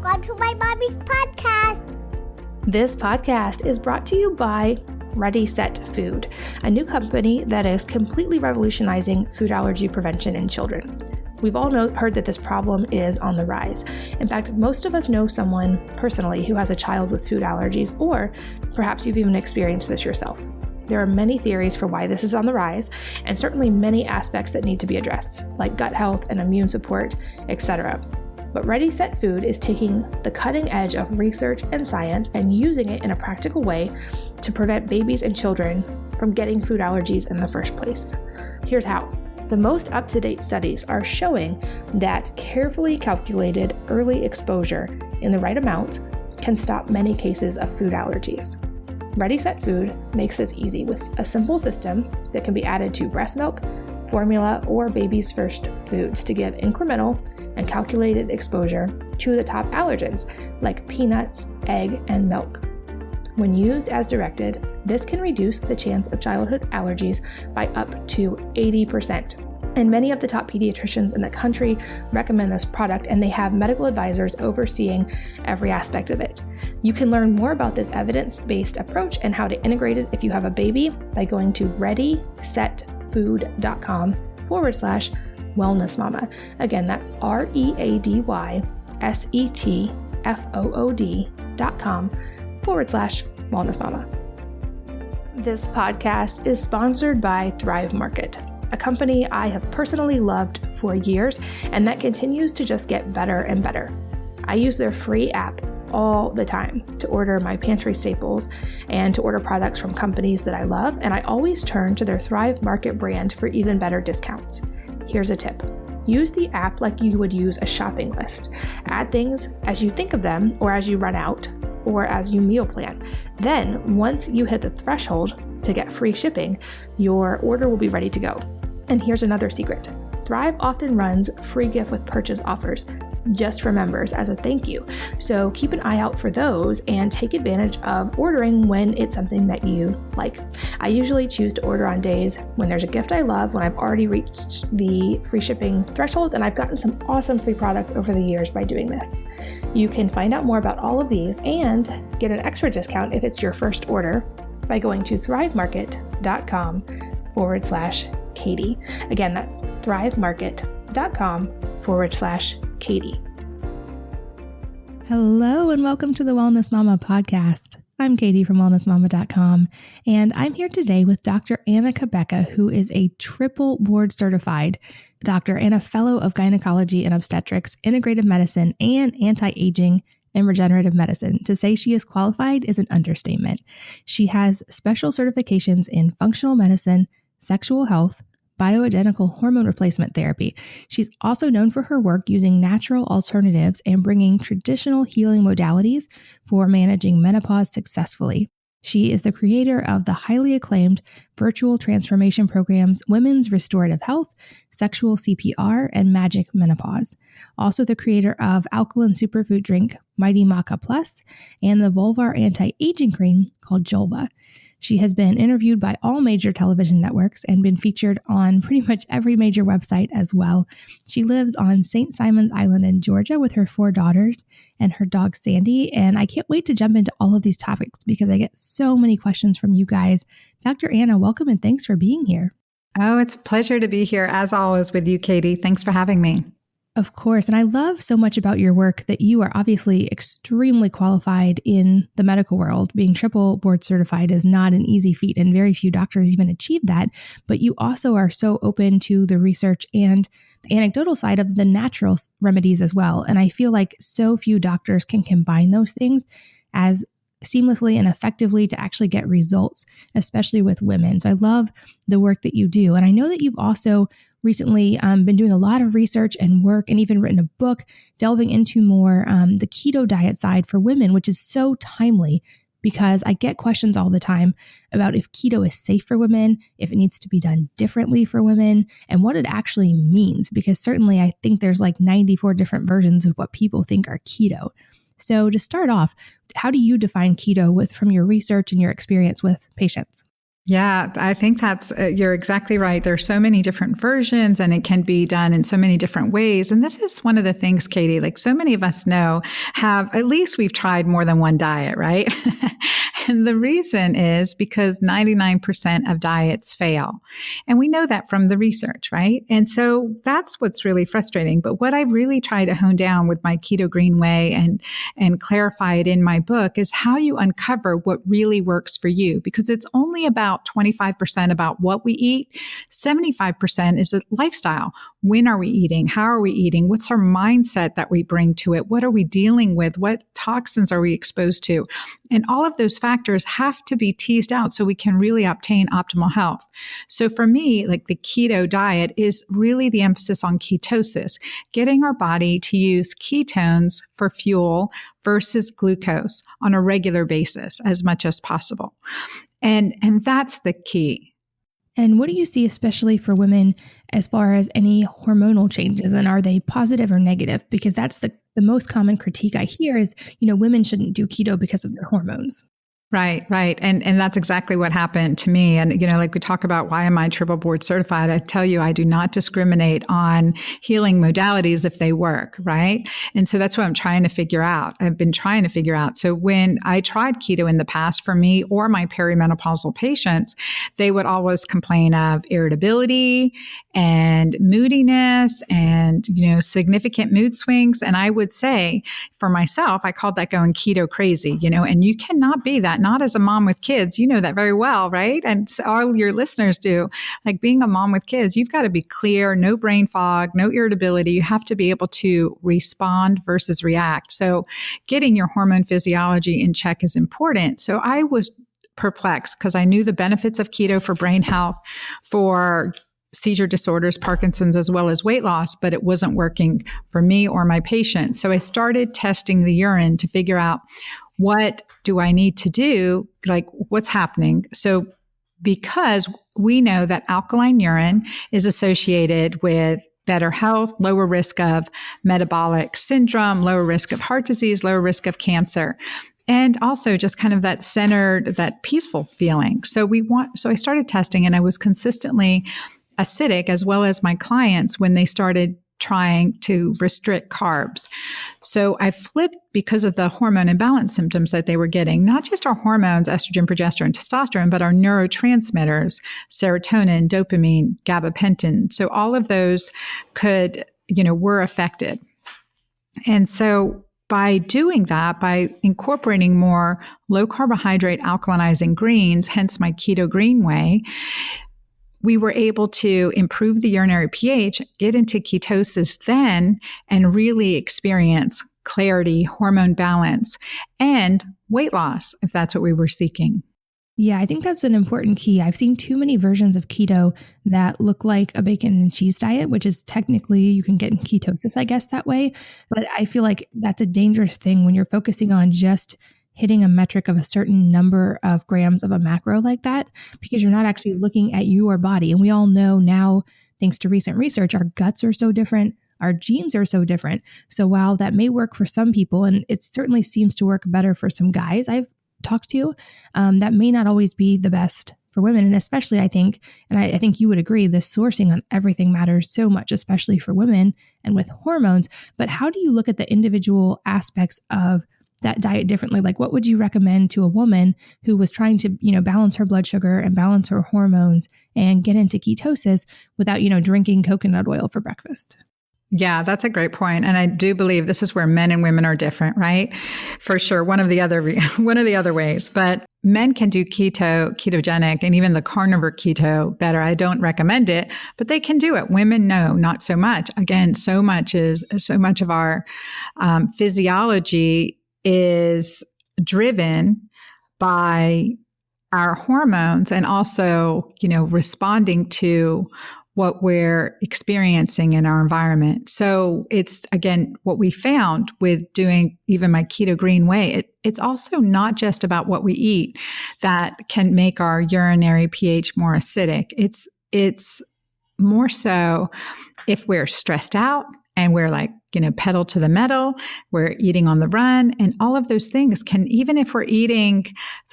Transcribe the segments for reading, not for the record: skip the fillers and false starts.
Welcome to my mommy's podcast. This podcast is brought to you by Ready Set Food, a new company that is completely revolutionizing food allergy prevention in children. We've all heard that this problem is on the rise. In fact, most of us know someone personally who has a child with food allergies, or perhaps you've even experienced this yourself. There are many theories for why this is on the rise, and certainly many aspects that need to be addressed, like gut health and immune support, etc. But Ready Set Food is taking the cutting edge of research and science and using it in a practical way to prevent babies and children from getting food allergies in the first place. Here's how. The most up-to-date studies are showing that carefully calculated early exposure in the right amount can stop many cases of food allergies. Ready Set Food makes this easy with a simple system that can be added to breast milk, formula, or baby's first foods to give incremental and calculated exposure to the top allergens like peanuts, egg, and milk. When used as directed, this can reduce the chance of childhood allergies by up to 80%. And many of the top pediatricians in the country recommend this product, and they have medical advisors overseeing every aspect of it. You can learn more about this evidence-based approach and how to integrate it if you have a baby by going to readysetfood.com/wellnessmama. Again, that's readysetfood.com/wellnessmama. This podcast is sponsored by Thrive Market, a company I have personally loved for years, and that continues to just get better and better. I use their free app all the time to order my pantry staples and to order products from companies that I love, and I always turn to their Thrive Market brand for even better discounts. Here's a tip. Use the app like you would use a shopping list. Add things as you think of them, or as you run out, or as you meal plan. Then, once you hit the threshold to get free shipping, your order will be ready to go. And here's another secret. Thrive often runs free gift with purchase offers just for members as a thank you. So keep an eye out for those and take advantage of ordering when it's something that you like. I usually choose to order on days when there's a gift I love, when I've already reached the free shipping threshold, and I've gotten some awesome free products over the years by doing this. You can find out more about all of these and get an extra discount if it's your first order by going to thrivemarket.com/Katie. Again, that's thrivemarket.com/Katie. Hello, and welcome to the Wellness Mama podcast. I'm Katie from wellnessmama.com, and I'm here today with Dr. Anna Cabeca, who is a triple board certified doctor and a fellow of gynecology and obstetrics, integrative medicine, and anti-aging and regenerative medicine. To say she is qualified is an understatement. She has special certifications in functional medicine, sexual health, bioidentical hormone replacement therapy. She's also known for her work using natural alternatives and bringing traditional healing modalities for managing menopause successfully. She is the creator of the highly acclaimed virtual transformation programs Women's Restorative Health, Sexual CPR, and Magic Menopause. Also the creator of alkaline superfood drink Mighty Maca Plus and the vulvar anti-aging cream called Julva. She has been interviewed by all major television networks and been featured on pretty much every major website as well. She lives on St. Simon's Island in Georgia with her 4 daughters and her dog Sandy. And I can't wait to jump into all of these topics because I get so many questions from you guys. Dr. Anna, welcome and thanks for being here. Oh, it's a pleasure to be here as always with you, Katie. Thanks for having me. Of course. And I love so much about your work that you are obviously extremely qualified in the medical world. Being triple board certified is not an easy feat, and very few doctors even achieve that. But you also are so open to the research and the anecdotal side of the natural remedies as well. And I feel like so few doctors can combine those things as seamlessly and effectively to actually get results, especially with women. So I love the work that you do. And I know that you've also recently been doing a lot of research and work and even written a book delving into more the keto diet side for women, which is so timely because I get questions all the time about if keto is safe for women, if it needs to be done differently for women, and what it actually means. Because certainly I think there's like 94 different versions of what people think are keto. So to start off, how do you define keto from your research and your experience with patients? Yeah, I think you're exactly right. There's so many different versions and it can be done in so many different ways. And this is one of the things, Katie, like so many of us know at least we've tried more than one diet, right? And the reason is because 99% of diets fail. And we know that from the research, right? And so that's what's really frustrating. But what I really try to hone down with my Keto Green Way and clarify it in my book is how you uncover what really works for you, because it's only about 25% about what we eat. 75% is a lifestyle. When are we eating? How are we eating? What's our mindset that we bring to it? What are we dealing with? What toxins are we exposed to? And all of those factors have to be teased out so we can really obtain optimal health. So for me, like the keto diet is really the emphasis on ketosis, getting our body to use ketones for fuel versus glucose on a regular basis as much as possible. And that's the key. And what do you see, especially for women, as far as any hormonal changes? And are they positive or negative? Because that's the most common critique I hear is, women shouldn't do keto because of their hormones. Right, right. And that's exactly what happened to me. And, like we talk about, why am I triple board certified? I tell you, I do not discriminate on healing modalities if they work, right? And so that's what I'm trying to figure out. I've been trying to figure out. So when I tried keto in the past, for me or my perimenopausal patients, they would always complain of irritability and moodiness and, significant mood swings. And I would say for myself, I called that going keto crazy, and you cannot be that. Not as a mom with kids, you know that very well, right? And so all your listeners do. Like being a mom with kids, you've got to be clear, no brain fog, no irritability. You have to be able to respond versus react. So getting your hormone physiology in check is important. So I was perplexed because I knew the benefits of keto for brain health, for seizure disorders, Parkinson's, as well as weight loss, but it wasn't working for me or my patients. So I started testing the urine to figure out, what do I need to do? Like, what's happening? So because we know that alkaline urine is associated with better health, lower risk of metabolic syndrome, lower risk of heart disease, lower risk of cancer. And also just kind of that centered, that peaceful feeling. So I started testing and I was consistently acidic, as well as my clients when they started trying to restrict carbs. So I flipped because of the hormone imbalance symptoms that they were getting, not just our hormones, estrogen, progesterone, testosterone, but our neurotransmitters, serotonin, dopamine, gabapentin. So all of those were affected. And so by doing that, by incorporating more low carbohydrate alkalinizing greens, hence my Keto Green Way, we were able to improve the urinary pH, get into ketosis then, and really experience clarity, hormone balance, and weight loss, if that's what we were seeking. Yeah, I think that's an important key. I've seen too many versions of keto that look like a bacon and cheese diet, which is technically you can get in ketosis, I guess, that way. But I feel like that's a dangerous thing when you're focusing on just hitting a metric of a certain number of grams of a macro like that, because you're not actually looking at your body. And we all know now, thanks to recent research, our guts are so different, our genes are so different. So while that may work for some people, and it certainly seems to work better for some guys I've talked to, that may not always be the best for women. And especially I think you would agree, the sourcing on everything matters so much, especially for women and with hormones. But how do you look at the individual aspects of that diet differently? Like, what would you recommend to a woman who was trying to, balance her blood sugar and balance her hormones and get into ketosis without, drinking coconut oil for breakfast? Yeah, that's a great point. And I do believe this is where men and women are different, right? For sure. One of the other ways, but men can do ketogenic, and even the carnivore keto better. I don't recommend it, but they can do it. Women, no, not so much. Again, so much of our physiology is driven by our hormones and also, responding to what we're experiencing in our environment. So it's, again, what we found with doing even my Keto Green Way, it's also not just about what we eat that can make our urinary pH more acidic. It's more so if we're stressed out and we're like pedal to the metal, we're eating on the run, and all of those things can, even if we're eating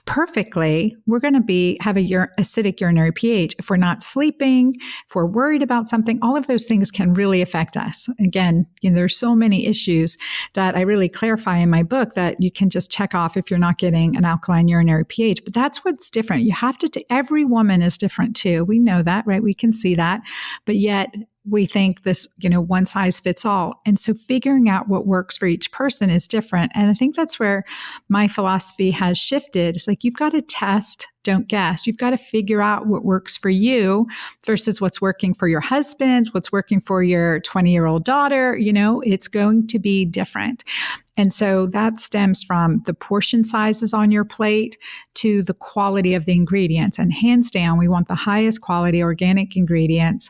perfectly, we're going to have a acidic urinary pH. If we're not sleeping, if we're worried about something, all of those things can really affect us. Again, there's so many issues that I really clarify in my book that you can just check off if you're not getting an alkaline urinary pH. But that's what's different. You have to, every woman is different too. We know that, right? We can see that. But yet, we think this, one size fits all. And so figuring out what works for each person is different. And I think that's where my philosophy has shifted. It's like, you've got to test, don't guess. You've got to figure out what works for you versus what's working for your husband, what's working for your 20-year-old daughter. It's going to be different. And so that stems from the portion sizes on your plate to the quality of the ingredients. And hands down, we want the highest quality organic ingredients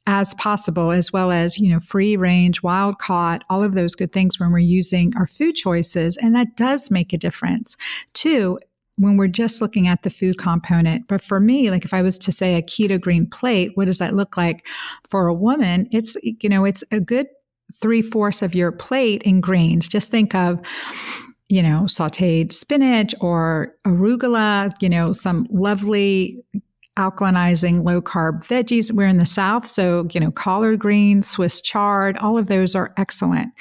as possible, as well as, free range, wild caught, all of those good things when we're using our food choices. And that does make a difference too, when we're just looking at the food component. But for me, like if I was to say a keto green plate, what does that look like for a woman? It's a good 3/4 of your plate in greens. Just think of, sauteed spinach or arugula, some lovely alkalinizing low carb veggies. We're in the South, so, collard greens, Swiss chard, all of those are excellent.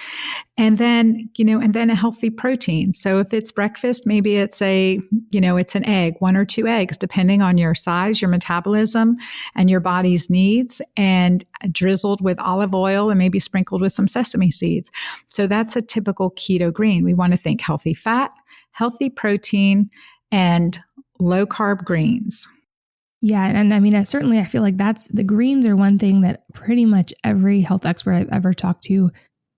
And then, a healthy protein. So if it's breakfast, maybe it's it's an egg, 1 or 2 eggs, depending on your size, your metabolism, and your body's needs, and drizzled with olive oil and maybe sprinkled with some sesame seeds. So that's a typical keto green. We want to think healthy fat, healthy protein, and low carb greens. Yeah. And I mean, certainly I feel like the greens are one thing that pretty much every health expert I've ever talked to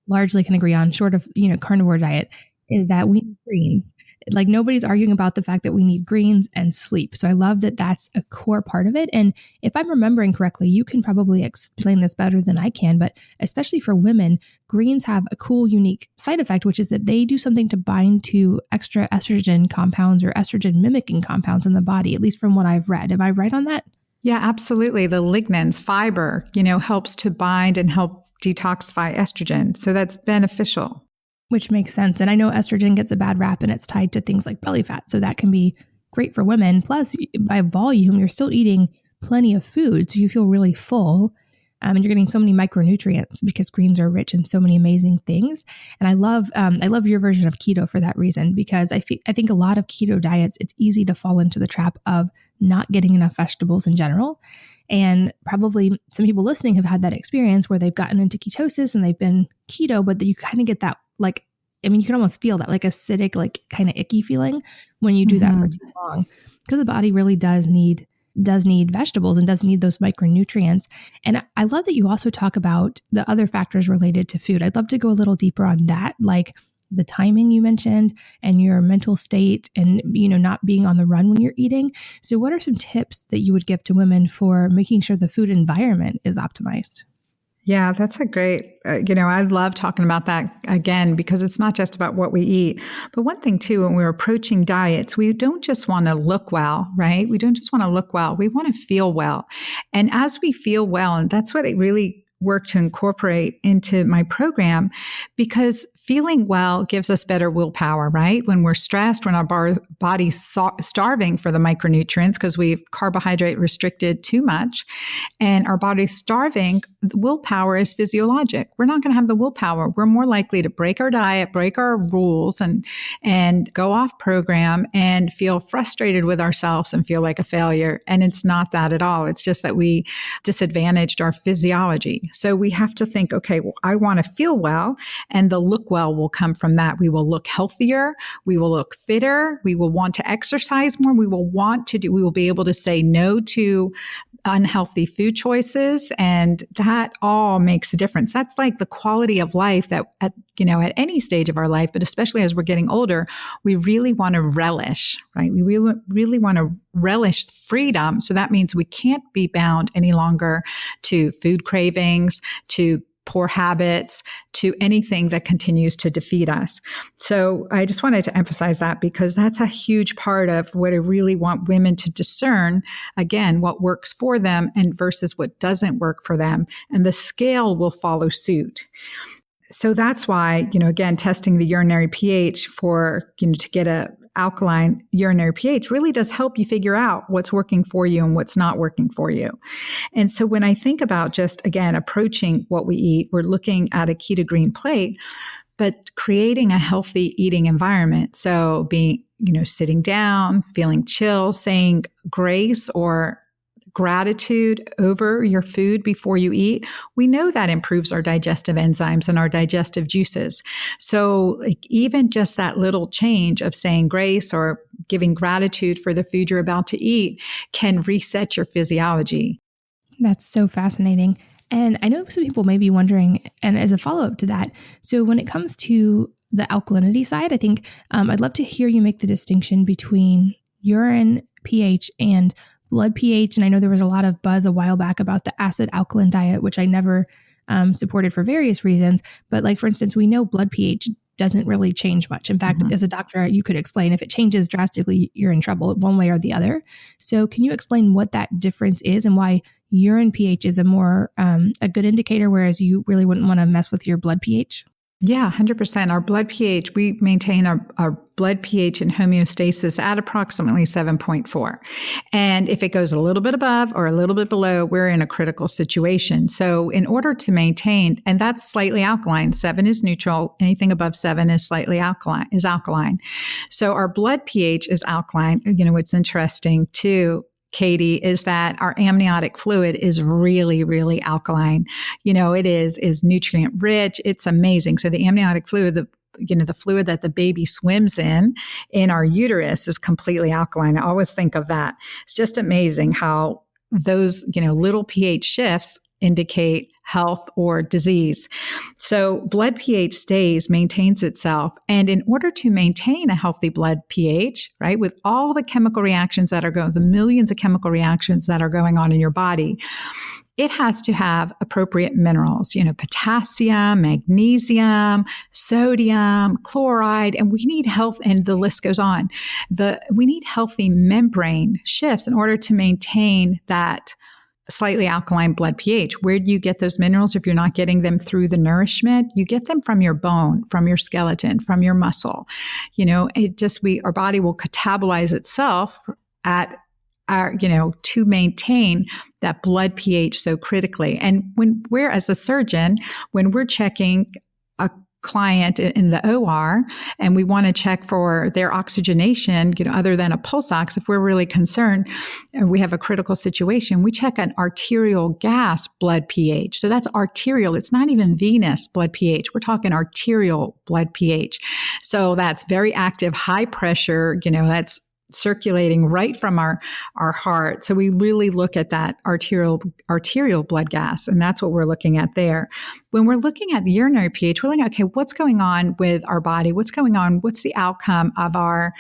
largely can agree on, short of, carnivore diet, is that we need greens. Like nobody's arguing about the fact that we need greens and sleep. So I love that that's a core part of it. And if I'm remembering correctly, you can probably explain this better than I can, but especially for women, greens have a cool, unique side effect, which is that they do something to bind to extra estrogen compounds or estrogen mimicking compounds in the body, at least from what I've read. Am I right on that? Yeah, absolutely. The lignans, fiber, helps to bind and help detoxify estrogen. So that's beneficial. Which makes sense. And I know estrogen gets a bad rap and it's tied to things like belly fat. So that can be great for women. Plus, by volume, you're still eating plenty of food. So you feel really full. And you're getting so many micronutrients because greens are rich in so many amazing things. And I love your version of keto for that reason, because I think a lot of keto diets, it's easy to fall into the trap of not getting enough vegetables in general. And probably some people listening have had that experience where they've gotten into ketosis and they've been keto, but you kind of get that, you can almost feel that acidic, kind of icky feeling when you do that for too long, because the body really does need vegetables and does need those micronutrients. And I love that you also talk about the other factors related to food. I'd love to go a little deeper on that, like the timing you mentioned and your mental state and, not being on the run when you're eating. So what are some tips that you would give to women for making sure the food environment is optimized? Yeah, that's a great, I love talking about that again, because it's not just about what we eat. But one thing too, when we're approaching diets, we don't just want to look well, right? We don't just want to look well. We want to feel well. And as we feel well, and that's what I really work to incorporate into my program, because feeling well gives us better willpower, right? When we're stressed, when our body's starving for the micronutrients because we've carbohydrate restricted too much and our body's starving, the willpower is physiologic. We're not going to have the willpower. We're more likely to break our diet, break our rules and go off program and feel frustrated with ourselves and feel like a failure. And it's not that at all. It's just that we disadvantaged our physiology. So we have to think, okay, well, I want to feel well, and the look well will come from that. We will look healthier. We will look fitter. We will want to exercise more. We will be able to say no to unhealthy food choices. And that all makes a difference. That's like the quality of life that at any stage of our life, but especially as we're getting older, we really want to relish, right? We really want to relish freedom. So that means we can't be bound any longer to food cravings, to poor habits, to anything that continues to defeat us. So I just wanted to emphasize that, because that's a huge part of what I really want women to discern, again, what works for them and versus what doesn't work for them. And the scale will follow suit. So that's why, again, testing the urinary pH for, to get a alkaline urinary pH really does help you figure out what's working for you and what's not working for you. And so when I think about just, again, approaching what we eat, we're looking at a keto green plate, but creating a healthy eating environment. So being, sitting down, feeling chill, saying grace or gratitude over your food before you eat, we know that improves our digestive enzymes and our digestive juices. So even just that little change of saying grace or giving gratitude for the food you're about to eat can reset your physiology. That's so fascinating. And I know some people may be wondering, and as a follow-up to that, so when it comes to the alkalinity side, I think I'd love to hear you make the distinction between urine pH and blood pH. And I know there was a lot of buzz a while back about the acid alkaline diet, which I never supported for various reasons. But like, for instance, we know blood pH doesn't really change much. In fact, as a doctor, you could explain if it changes drastically, you're in trouble one way or the other. So can you explain what that difference is and why urine pH is a more a good indicator, whereas you really wouldn't want to mess with your blood pH? Yeah, 100%. Our blood pH, we maintain our blood pH in homeostasis at approximately 7.4. And if it goes a little bit above or a little bit below, we're in a critical situation. So in order to maintain, and that's slightly alkaline, 7 is neutral, anything above 7 is slightly alkaline. So our blood pH is alkaline. What's interesting too, Katie, is that our amniotic fluid is really, really alkaline. It is nutrient rich. It's amazing. So the amniotic fluid, the fluid that the baby swims in our uterus is completely alkaline. I always think of that. It's just amazing how those, little pH shifts indicate health or disease. So blood pH maintains itself. And in order to maintain a healthy blood pH, right, with all the chemical reactions that are going, the millions of chemical reactions that are going on in your body, it has to have appropriate minerals, potassium, magnesium, sodium, chloride, and we need health, and the list goes on. We need healthy membrane shifts in order to maintain that slightly alkaline blood pH. Where do you get those minerals if you're not getting them through the nourishment? You get them from your bone, from your skeleton, from your muscle. Our body will catabolize itself to maintain that blood pH so critically. And when we're, as a surgeon, when we're checking a client in the OR and we want to check for their oxygenation, other than a pulse ox, if we're really concerned and we have a critical situation, we check an arterial gas blood pH. So that's arterial. It's not even venous blood pH. We're talking arterial blood pH. So that's very active, high pressure, that's circulating right from our heart. So we really look at that arterial blood gas, and that's what we're looking at there. When we're looking at the urinary pH, we're looking at, okay, what's going on with our body? What's going on? What's the outcome of our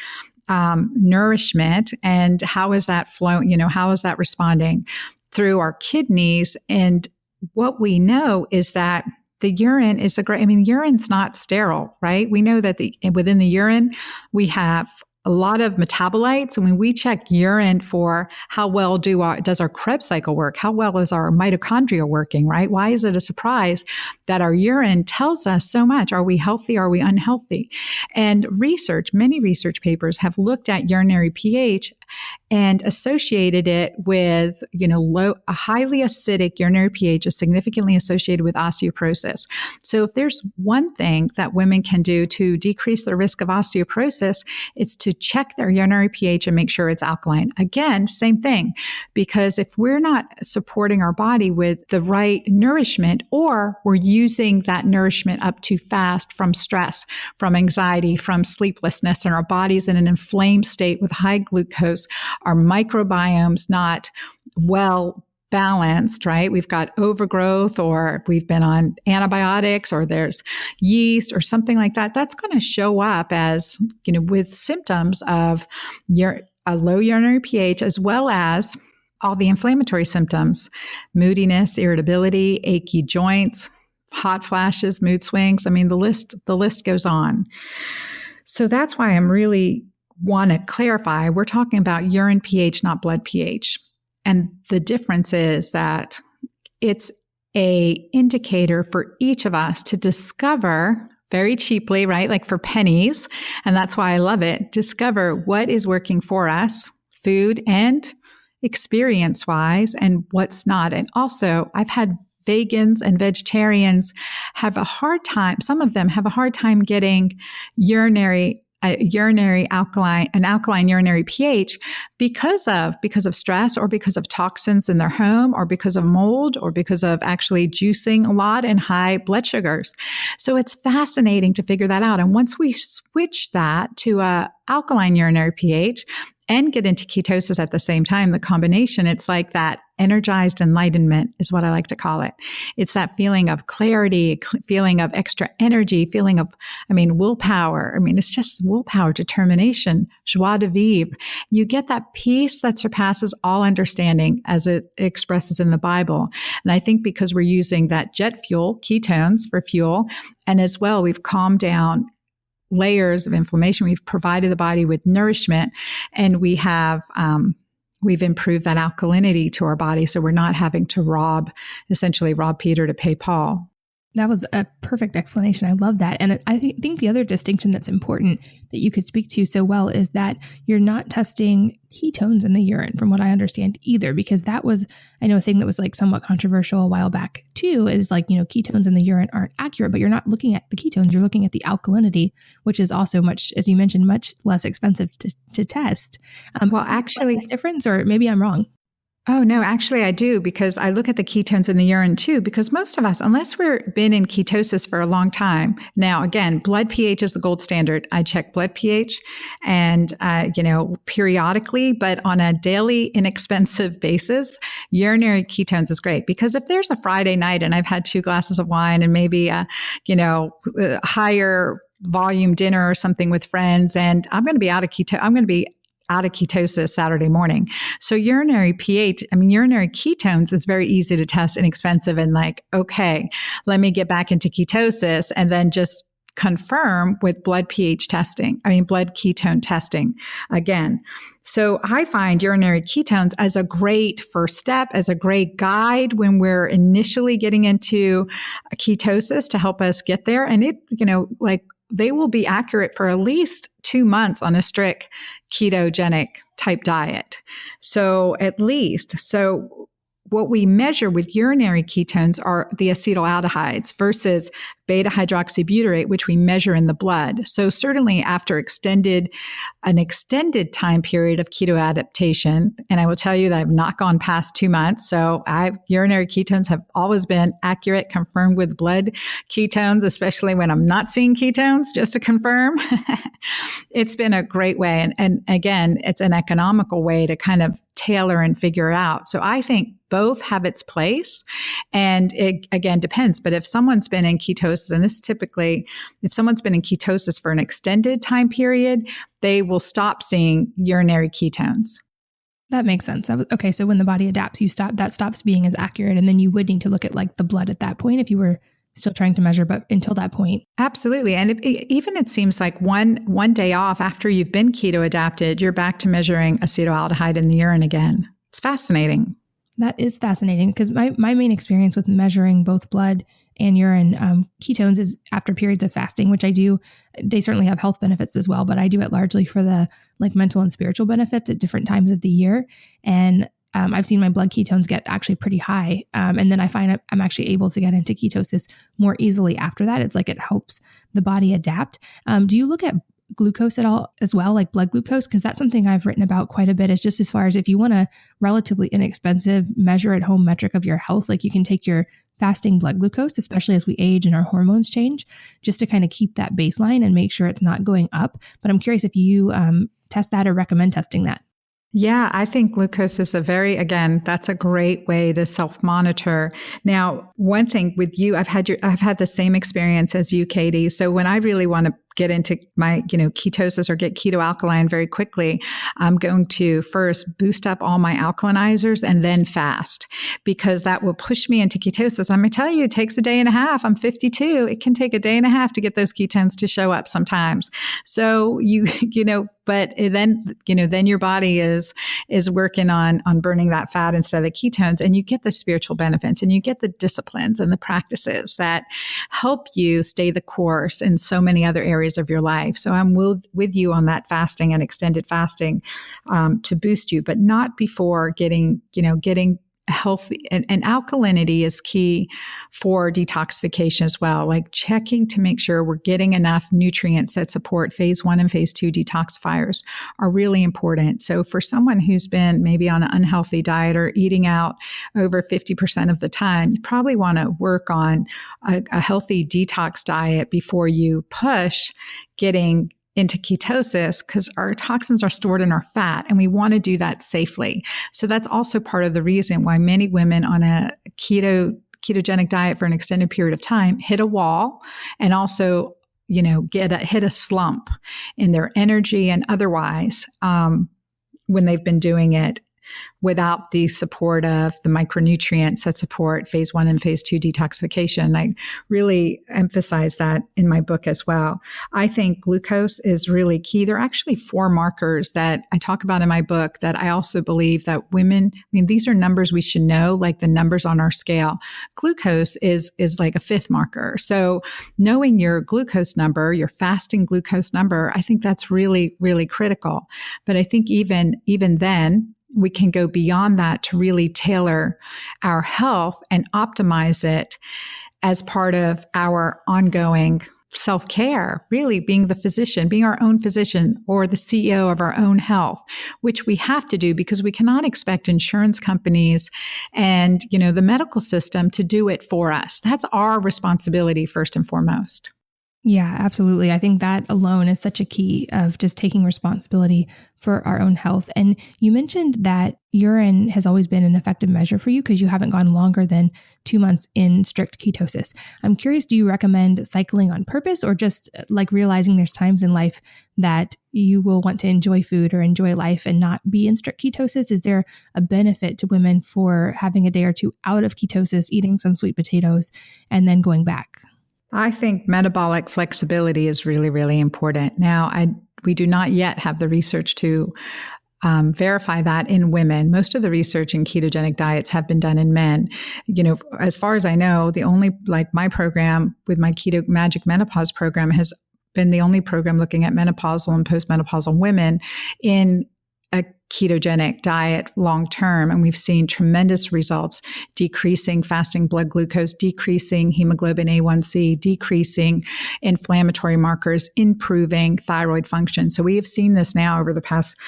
nourishment, and how is that flowing? How is that responding through our kidneys? And what we know is that the urine is urine's not sterile, right? We know that within the urine, we have a lot of metabolites. We check urine for how well does our Krebs cycle work? How well is our mitochondria working, right? Why is it a surprise that our urine tells us so much? Are we healthy? Are we unhealthy? And many research papers have looked at urinary pH and associated it with, a highly acidic urinary pH is significantly associated with osteoporosis. So if there's one thing that women can do to decrease the risk of osteoporosis, it's to check their urinary pH and make sure it's alkaline. Again, same thing, because if we're not supporting our body with the right nourishment, or we're using that nourishment up too fast from stress, from anxiety, from sleeplessness, and our body's in an inflamed state with high glucose, our microbiome's not well balanced, right? We've got overgrowth, or we've been on antibiotics, or there's yeast or something like that. That's going to show up as, with symptoms of a low urinary pH, as well as all the inflammatory symptoms, moodiness, irritability, achy joints, hot flashes, mood swings. The list goes on. So that's why I'm really want to clarify, we're talking about urine pH, not blood pH. And the difference is that it's a indicator for each of us to discover very cheaply, right? Like for pennies. And that's why I love it. Discover what is working for us, food and experience wise, and what's not. And also, I've had vegans and vegetarians have a hard time. Some of them have a hard time getting an alkaline urinary pH because of stress, or because of toxins in their home, or because of mold, or because of actually juicing a lot and high blood sugars. So it's fascinating to figure that out. And once we switch that to a alkaline urinary pH and get into ketosis at the same time, the combination, it's like that energized enlightenment is what I like to call it. It's that feeling of clarity, feeling of extra energy, feeling of, willpower. It's just willpower, determination, joie de vivre. You get that peace that surpasses all understanding, as it expresses in the Bible. And I think because we're using that jet fuel, ketones for fuel, and as well, we've calmed down layers of inflammation. We've provided the body with nourishment, and we've improved that alkalinity to our body. So we're not having to essentially rob Peter to pay Paul. That was a perfect explanation. I love that. And I think the other distinction that's important that you could speak to so well is that you're not testing ketones in the urine, from what I understand either, because that was, I know, a thing that was like somewhat controversial a while back too, is like, ketones in the urine aren't accurate, but you're not looking at the ketones, you're looking at the alkalinity, which is also much, as you mentioned, much less expensive to test. Actually, difference, or maybe I'm wrong. Oh, no, actually I do, because I look at the ketones in the urine too, because most of us, unless we've been in ketosis for a long time, now again, blood pH is the gold standard. I check blood pH and, periodically, but on a daily inexpensive basis, urinary ketones is great, because if there's a Friday night and I've had 2 glasses of wine and maybe a higher volume dinner or something with friends, and I'm going to be out of ketosis Saturday morning. So urinary ketones is very easy to test, inexpensive, and like, okay, let me get back into ketosis and then just confirm with blood ketone testing again. So I find urinary ketones as a great first step, as a great guide when we're initially getting into ketosis to help us get there. And they will be accurate for at least 2 months on a strict ketogenic type diet. So what we measure with urinary ketones are the acetaldehydes versus beta hydroxybutyrate, which we measure in the blood. So certainly after an extended time period of keto adaptation, and I will tell you that I've not gone past 2 months. So urinary ketones have always been accurate, confirmed with blood ketones, especially when I'm not seeing ketones, just to confirm. It's been a great way. And again, it's an economical way to kind of tailor and figure it out. So I think both have its place, and it again depends. But if someone's been in ketosis, and this typically, if someone's been in ketosis for an extended time period, they will stop seeing urinary ketones. That makes sense. Okay, so when the body adapts, that stops being as accurate, and then you would need to look at like the blood at that point if you were still trying to measure, but until that point. Absolutely. And it seems like one day off after you've been keto adapted, you're back to measuring acetaldehyde in the urine again. It's fascinating. That is fascinating, because my main experience with measuring both blood and urine ketones is after periods of fasting, which I do. They certainly have health benefits as well, but I do it largely for the mental and spiritual benefits at different times of the year. And I've seen my blood ketones get actually pretty high. And then I find I'm actually able to get into ketosis more easily after that. It's like it helps the body adapt. Do you look at glucose at all as well, like blood glucose? Because that's something I've written about quite a bit, is just as far as if you want a relatively inexpensive measure at home metric of your health, like you can take your fasting blood glucose, especially as we age and our hormones change, just to kind of keep that baseline and make sure it's not going up. But I'm curious if you test that or recommend testing that. Yeah, I think glucose is that's a great way to self-monitor. Now, one thing with you, I've had the same experience as you, Katie. So when I really want to get into my, ketosis or get keto alkaline very quickly, I'm going to first boost up all my alkalinizers and then fast, because that will push me into ketosis. I'm going to tell you, it takes a day and a half. I'm 52. It can take a day and a half to get those ketones to show up sometimes. So but then your body is working on burning that fat instead of the ketones, and you get the spiritual benefits and you get the disciplines and the practices that help you stay the course in so many other areas of your life. So I'm with you on that fasting and extended fasting to boost you, but not before getting healthy. And alkalinity is key for detoxification as well, like checking to make sure we're getting enough nutrients that support phase 1 and phase 2 detoxifiers are really important. So for someone who's been maybe on an unhealthy diet or eating out over 50% of the time, you probably want to work on a healthy detox diet before you push getting into ketosis, because our toxins are stored in our fat and we want to do that safely. So that's also part of the reason why many women on a ketogenic diet for an extended period of time hit a wall, and also, hit a slump in their energy and otherwise when they've been doing it without the support of the micronutrients that support phase 1 and phase 2 detoxification. I really emphasize that in my book as well. I think glucose is really key. There are actually 4 markers that I talk about in my book that I also believe that women, these are numbers we should know, like the numbers on our scale. Glucose is like a 5th marker. So knowing your glucose number, your fasting glucose number, I think that's really, really critical. But I think even then, we can go beyond that to really tailor our health and optimize it as part of our ongoing self-care, really being the physician, being our own physician or the CEO of our own health, which we have to do because we cannot expect insurance companies and, the medical system to do it for us. That's our responsibility first and foremost. Yeah, absolutely. I think that alone is such a key of just taking responsibility for our own health. And you mentioned that urine has always been an effective measure for you because you haven't gone longer than 2 months in strict ketosis. I'm curious, do you recommend cycling on purpose, or just like realizing there's times in life that you will want to enjoy food or enjoy life and not be in strict ketosis? Is there a benefit to women for having a day or two out of ketosis, eating some sweet potatoes, and then going back? I think metabolic flexibility is really, really important. Now, we do not yet have the research to verify that in women. Most of the research in ketogenic diets have been done in men. As far as I know, the only, my program with my Keto Magic Menopause program has been the only program looking at menopausal and postmenopausal women in a ketogenic diet long term. And we've seen tremendous results, decreasing fasting blood glucose, decreasing hemoglobin A1C, decreasing inflammatory markers, improving thyroid function. So we have seen this now over the past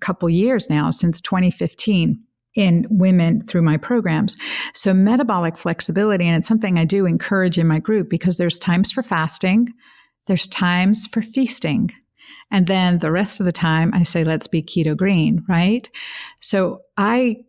couple years now, since 2015. In women through my programs. So metabolic flexibility, and it's something I do encourage in my group, because there's times for fasting, there's times for feasting. And then the rest of the time, I say, let's be keto green, right? So I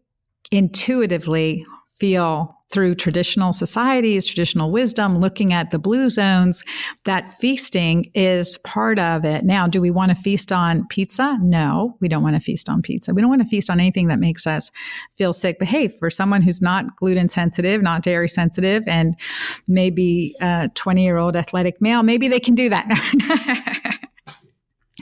intuitively feel through traditional societies, traditional wisdom, looking at the blue zones, that feasting is part of it. Now, do we want to feast on pizza? No, we don't want to feast on pizza. We don't want to feast on anything that makes us feel sick. But hey, for someone who's not gluten sensitive, not dairy sensitive, and maybe a 20-year-old athletic male, maybe they can do that.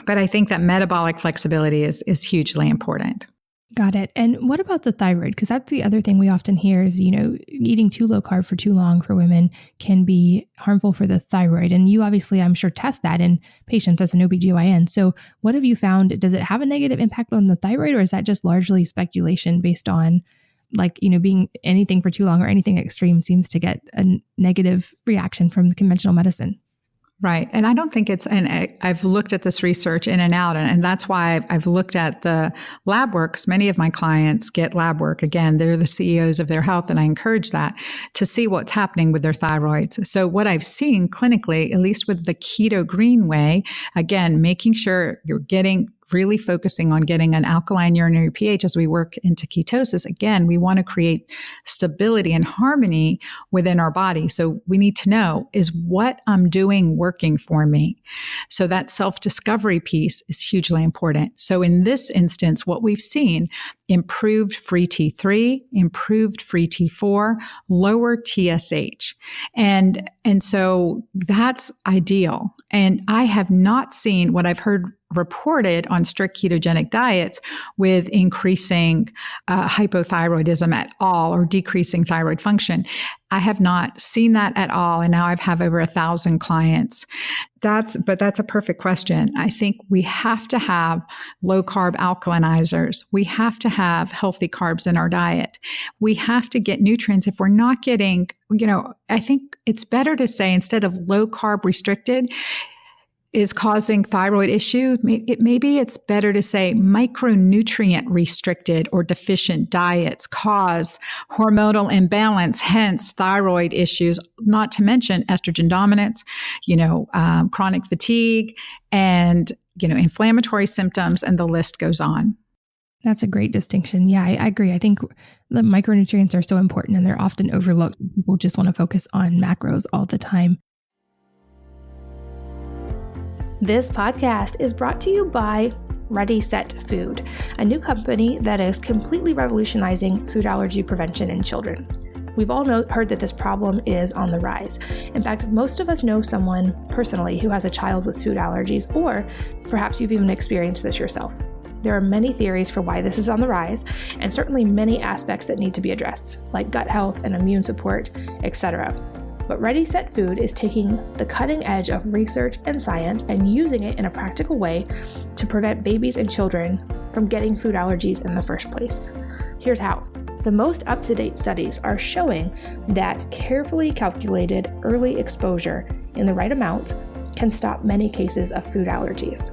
But I think that metabolic flexibility is hugely important. Got it. And what about the thyroid? Because that's the other thing we often hear is, eating too low carb for too long for women can be harmful for the thyroid. And you obviously, I'm sure, test that in patients as an OBGYN. So what have you found? Does it have a negative impact on the thyroid, or is that just largely speculation based on being anything for too long or anything extreme seems to get a negative reaction from the conventional medicine? Right. And I don't think I've looked at this research in and out, and that's why I've looked at the lab work, because many of my clients get lab work. Again, they're the CEOs of their health, and I encourage that to see what's happening with their thyroids. So what I've seen clinically, at least with the keto green way, again, making sure you're getting really focusing on getting an alkaline urinary pH as we work into ketosis. Again, we want to create stability and harmony within our body. So we need to know, is what I'm doing working for me? So that self-discovery piece is hugely important. So in this instance, what we've seen, improved free T3, improved free T4, lower TSH. And so that's ideal. And I have not seen what I've heard reported on strict ketogenic diets with increasing hypothyroidism at all or decreasing thyroid function. I have not seen that at all. And now I've have over 1,000 clients. That's a perfect question. I think we have to have low carb alkalinizers. We have to have healthy carbs in our diet. We have to get nutrients. If we're not getting, I think it's better to say, instead of low carb restricted is causing thyroid issue, maybe it's better to say micronutrient restricted or deficient diets cause hormonal imbalance, hence thyroid issues, not to mention estrogen dominance, chronic fatigue and, inflammatory symptoms, and the list goes on. That's a great distinction. Yeah, I agree. I think the micronutrients are so important and they're often overlooked. People just want to focus on macros all the time. This podcast is brought to you by Ready Set Food, a new company that is completely revolutionizing food allergy prevention in children. We've all heard that this problem is on the rise. In fact, most of us know someone personally who has a child with food allergies, or perhaps you've even experienced this yourself. There are many theories for why this is on the rise, and certainly many aspects that need to be addressed, like gut health and immune support, etc. But Ready Set Food is taking the cutting edge of research and science and using it in a practical way to prevent babies and children from getting food allergies in the first place. Here's how. The most up-to-date studies are showing that carefully calculated early exposure in the right amount can stop many cases of food allergies.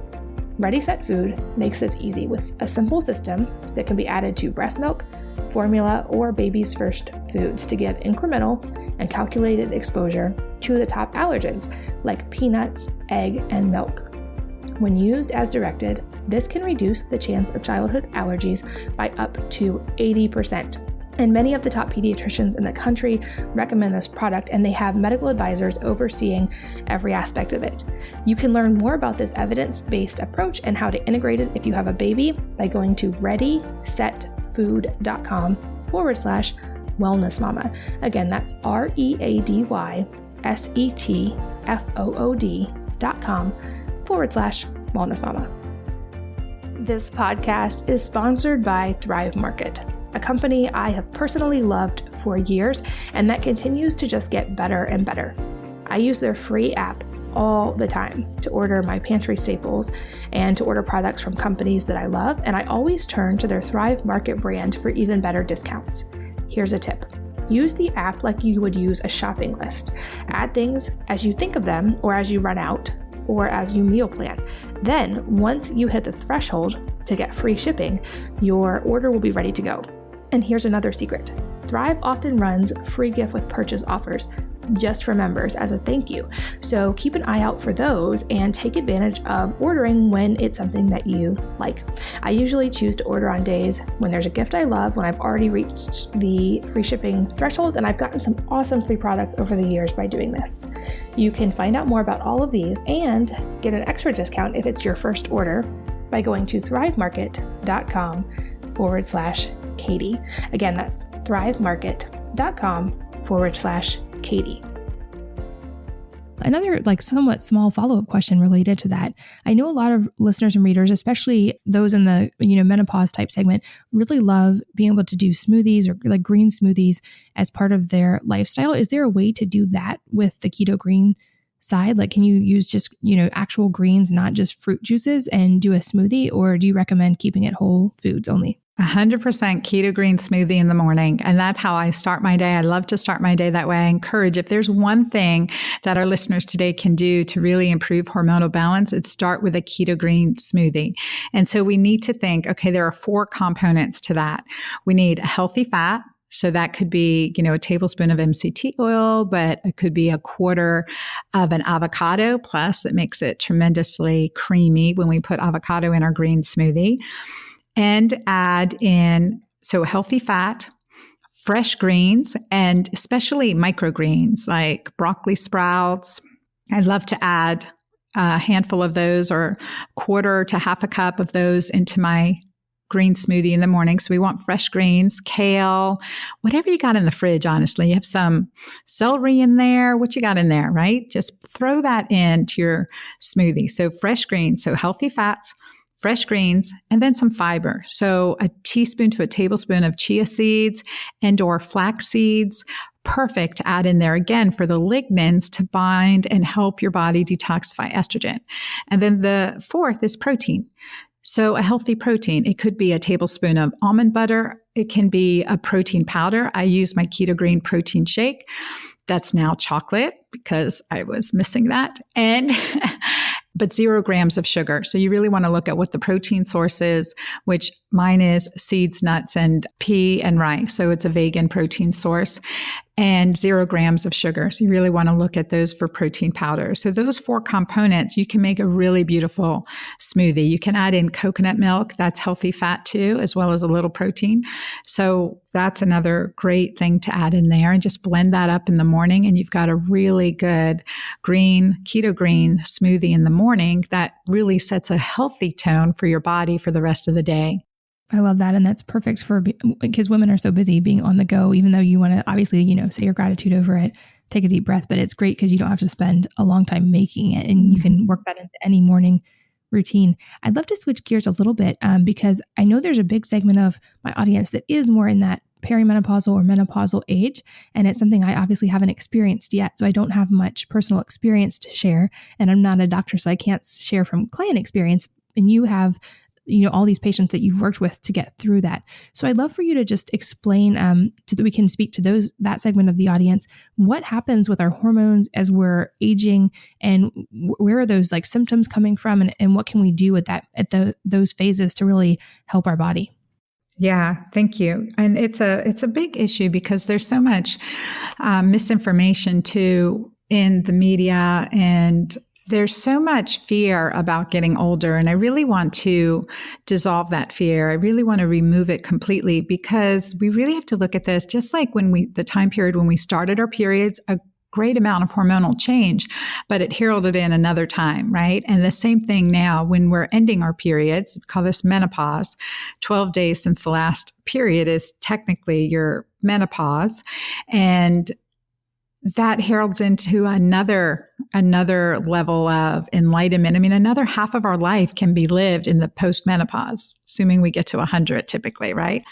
Ready Set Food makes this easy with a simple system that can be added to breast milk, formula, or baby's first foods to give incremental and calculated exposure to the top allergens like peanuts, egg, and milk. When used as directed, this can reduce the chance of childhood allergies by up to 80%. And many of the top pediatricians in the country recommend this product, and they have medical advisors overseeing every aspect of it. You can learn more about this evidence-based approach and how to integrate it if you have a baby by going to readysetfood.com/wellnessmama. Again, that's readysetfood.com/wellnessmama. This podcast is sponsored by Thrive Market, a company I have personally loved for years, and that continues to just get better and better. I use their free app all the time to order my pantry staples and to order products from companies that I love, and I always turn to their Thrive Market brand for even better discounts. Here's a tip. Use the app like you would use a shopping list. Add things as you think of them or as you run out or as you meal plan. Then, once you hit the threshold to get free shipping, your order will be ready to go. And here's another secret. Thrive often runs free gift with purchase offers just for members as a thank you. So keep an eye out for those and take advantage of ordering when it's something that you like. I usually choose to order on days when there's a gift I love, when I've already reached the free shipping threshold, and I've gotten some awesome free products over the years by doing this. You can find out more about all of these and get an extra discount if it's your first order by going to thrivemarket.com/Katie. Again, that's thrivemarket.com/Katie. Another somewhat small follow-up question related to that. I know a lot of listeners and readers, especially those in the menopause type segment, really love being able to do smoothies or green smoothies as part of their lifestyle. Is there a way to do that with the keto green side? Can you use just, actual greens, not just fruit juices, and do a smoothie, or do you recommend keeping it whole foods only? 100% keto green smoothie in the morning. And that's how I start my day. I love to start my day that way. I encourage, if there's one thing that our listeners today can do to really improve hormonal balance, it's start with a keto green smoothie. And so we need to think, okay, there are 4 components to that. We need a healthy fat. So that could be, a tablespoon of MCT oil, but it could be a quarter of an avocado plus. It makes it tremendously creamy when we put avocado in our green smoothie. And add in, so healthy fat, fresh greens, and especially microgreens like broccoli sprouts. I love to add a handful of those or quarter to half a cup of those into my green smoothie in the morning. So we want fresh greens, kale, whatever you got in the fridge, honestly. You have some celery in there, what you got in there, right? Just throw that into your smoothie. So fresh greens, so healthy fats, fresh greens, and then some fiber. So a teaspoon to a tablespoon of chia seeds and or flax seeds. Perfect to add in there again for the lignans to bind and help your body detoxify estrogen. And then the fourth is protein. So a healthy protein, it could be a tablespoon of almond butter. It can be a protein powder. I use my Keto Green protein shake. That's now chocolate because I was missing that. And but 0 grams of sugar. So you really want to look at what the protein source is, which mine is seeds, nuts, and pea and rice. So it's a vegan protein source, and 0 grams of sugar. So you really want to look at those for protein powder. So those 4 components, you can make a really beautiful smoothie. You can add in coconut milk. That's healthy fat too, as well as a little protein. So that's another great thing to add in there, and just blend that up in the morning. And you've got a really good keto green smoothie in the morning that really sets a healthy tone for your body for the rest of the day. I love that. And that's perfect because women are so busy being on the go, even though you want to obviously, say your gratitude over it, take a deep breath, but it's great because you don't have to spend a long time making it and you can work that into any morning routine. I'd love to switch gears a little bit because I know there's a big segment of my audience that is more in that perimenopausal or menopausal age. And it's something I obviously haven't experienced yet. So I don't have much personal experience to share. And I'm not a doctor, so I can't share from client experience. And you have all these patients that you've worked with to get through that. So I'd love for you to just explain so that we can speak to that segment of the audience, what happens with our hormones as we're aging, and where are those symptoms coming from, and what can we do with that at those phases to really help our body? Yeah, thank you. And it's a big issue because there's so much misinformation too in the media, and there's so much fear about getting older. And I really want to dissolve that fear. I really want to remove it completely, because we really have to look at this just like the time period when we started our periods, a great amount of hormonal change, but it heralded in another time, right? And the same thing now when we're ending our periods, call this menopause. 12 days since the last period is technically your menopause. And that heralds into another level of enlightenment. I mean, another half of our life can be lived in the post-menopause, assuming we get to 100 typically, right?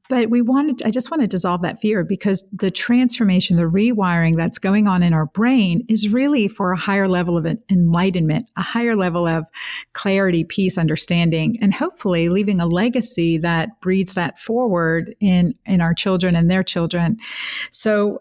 But I just want to dissolve that fear, because the transformation, the rewiring that's going on in our brain is really for a higher level of enlightenment, a higher level of clarity, peace, understanding, and hopefully leaving a legacy that breeds that forward in our children and their children. So,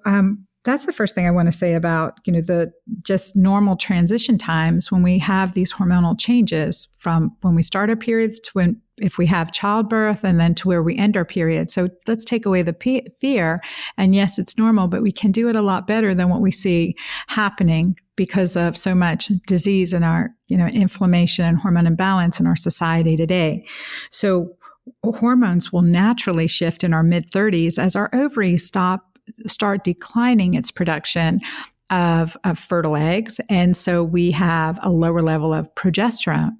that's the first thing I want to say about, the just normal transition times when we have these hormonal changes from when we start our periods to if we have childbirth, and then to where we end our period. So let's take away the fear. And yes, it's normal, but we can do it a lot better than what we see happening because of so much disease and our, inflammation and hormone imbalance in our society today. So hormones will naturally shift in our mid-30s as our ovaries start declining its production of fertile eggs. And so we have a lower level of progesterone.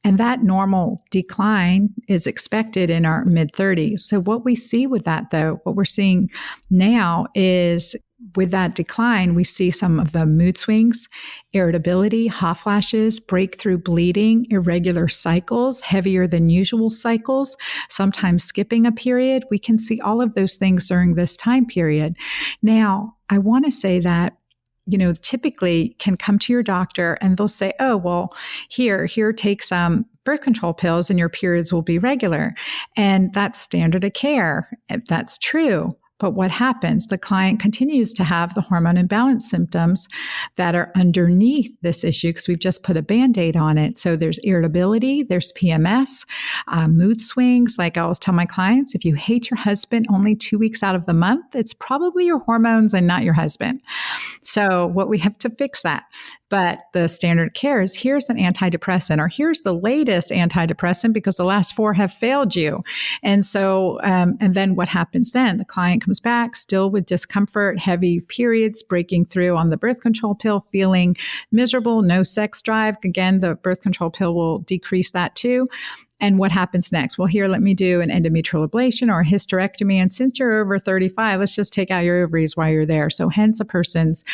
And that normal decline is expected in our mid-30s. So what we see with that, though, what we're seeing now is with that decline, we see some of the mood swings, irritability, hot flashes, breakthrough bleeding, irregular cycles, heavier than usual cycles, sometimes skipping a period. We can see all of those things during this time period. Now, I want to say that typically can come to your doctor and they'll say, oh, well, here, take some birth control pills and your periods will be regular. And that's standard of care. That's true. But what happens? The client continues to have the hormone imbalance symptoms that are underneath this issue because we've just put a Band-Aid on it. So there's irritability, there's PMS, mood swings. Like I always tell my clients, if you hate your husband only 2 weeks out of the month, it's probably your hormones and not your husband. So what we have to fix that. But the standard care is here's an antidepressant, or here's the latest antidepressant because the last 4 have failed you. And so, and then what happens then? The client comes back still with discomfort, heavy periods, breaking through on the birth control pill, feeling miserable, no sex drive. Again, the birth control pill will decrease that too. And what happens next? Well, here, let me do an endometrial ablation or a hysterectomy. And since you're over 35, let's just take out your ovaries while you're there. So hence a person's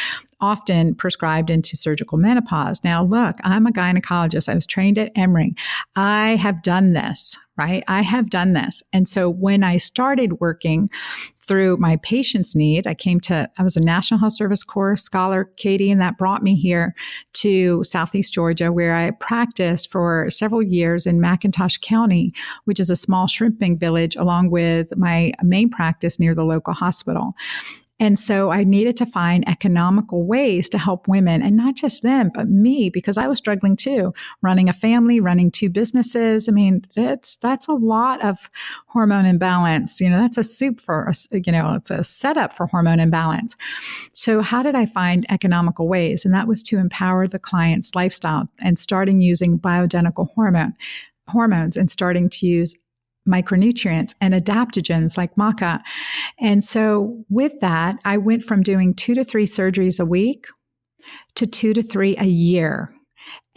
often prescribed into surgical menopause. Now, look, I'm a gynecologist. I was trained at Emory. I have done this, right? I have done this. And so when I started working through my patient's need, I was a National Health Service Corps scholar, Katie, and that brought me here to Southeast Georgia, where I practiced for several years in McIntosh County, which is a small shrimping village, along with my main practice near the local hospital. And so I needed to find economical ways to help women, and not just them, but me, because I was struggling too, running a family, running 2 businesses. I mean, that's a lot of hormone imbalance. That's a soup for, it's a setup for hormone imbalance. So how did I find economical ways? And that was to empower the client's lifestyle and starting using bioidentical hormones and starting to use micronutrients and adaptogens like maca. And so with that, I went from doing 2 to 3 surgeries a week to 2 to 3 a year.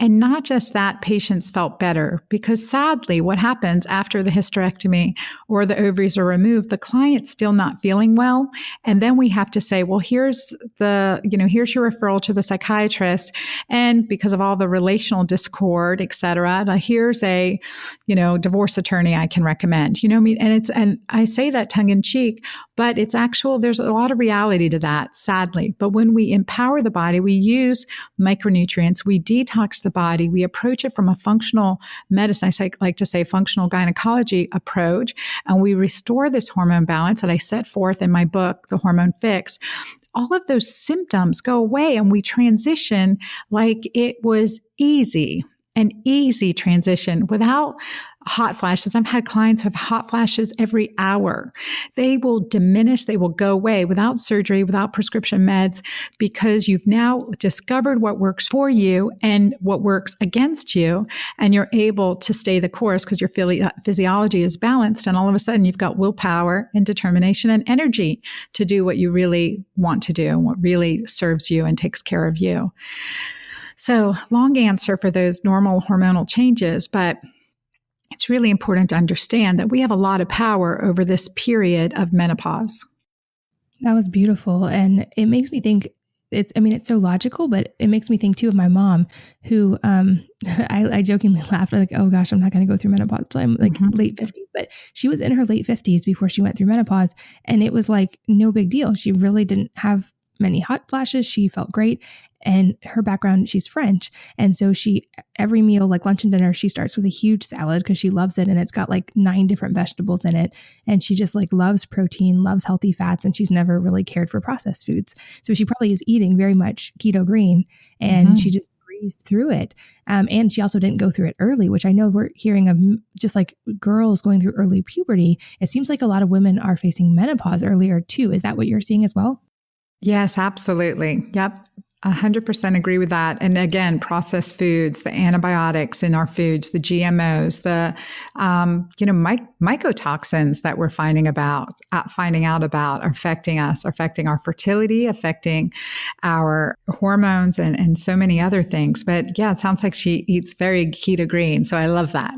And not just that, patients felt better, because sadly, what happens after the hysterectomy or the ovaries are removed, the client's still not feeling well. And then we have to say, well, here's your referral to the psychiatrist. And because of all the relational discord, et cetera, here's a, divorce attorney I can recommend, and I say that tongue in cheek, but it's there's a lot of reality to that, sadly. But when we empower the body, we use micronutrients, we detox the body, we approach it from a functional medicine, I like to say functional gynecology approach, and we restore this hormone balance that I set forth in my book, The Hormone Fix. All of those symptoms go away and we transition like it was an easy transition without hot flashes. I've had clients who have hot flashes every hour. They will diminish, they will go away without surgery, without prescription meds, because you've now discovered what works for you and what works against you, and you're able to stay the course because your physiology is balanced, and all of a sudden you've got willpower and determination and energy to do what you really want to do and what really serves you and takes care of you. So, long answer for those normal hormonal changes, but it's really important to understand that we have a lot of power over this period of menopause. That was beautiful. And it makes me think it's so logical, but it makes me think too of my mom who, I jokingly laughed like, oh gosh, I'm not going to go through menopause till I'm like late 50s, but she was in her late 50s before she went through menopause. And it was like, no big deal. She really didn't have many hot flashes. She felt great. And her background, she's French. And so every meal, like lunch and dinner, she starts with a huge salad because she loves it. And it's got like 9 different vegetables in it. And she just like loves protein, loves healthy fats. And she's never really cared for processed foods. So she probably is eating very much keto green, and she just breezed through it. And she also didn't go through it early, which I know we're hearing of just like girls going through early puberty. It seems like a lot of women are facing menopause earlier too. Is that what you're seeing as well? Yes, absolutely. Yep. 100% agree with that. And again, processed foods, the antibiotics in our foods, the GMOs, the mycotoxins that we're finding out about are affecting us, affecting our fertility, affecting our hormones, and so many other things. But yeah, it sounds like she eats very keto green. So I love that.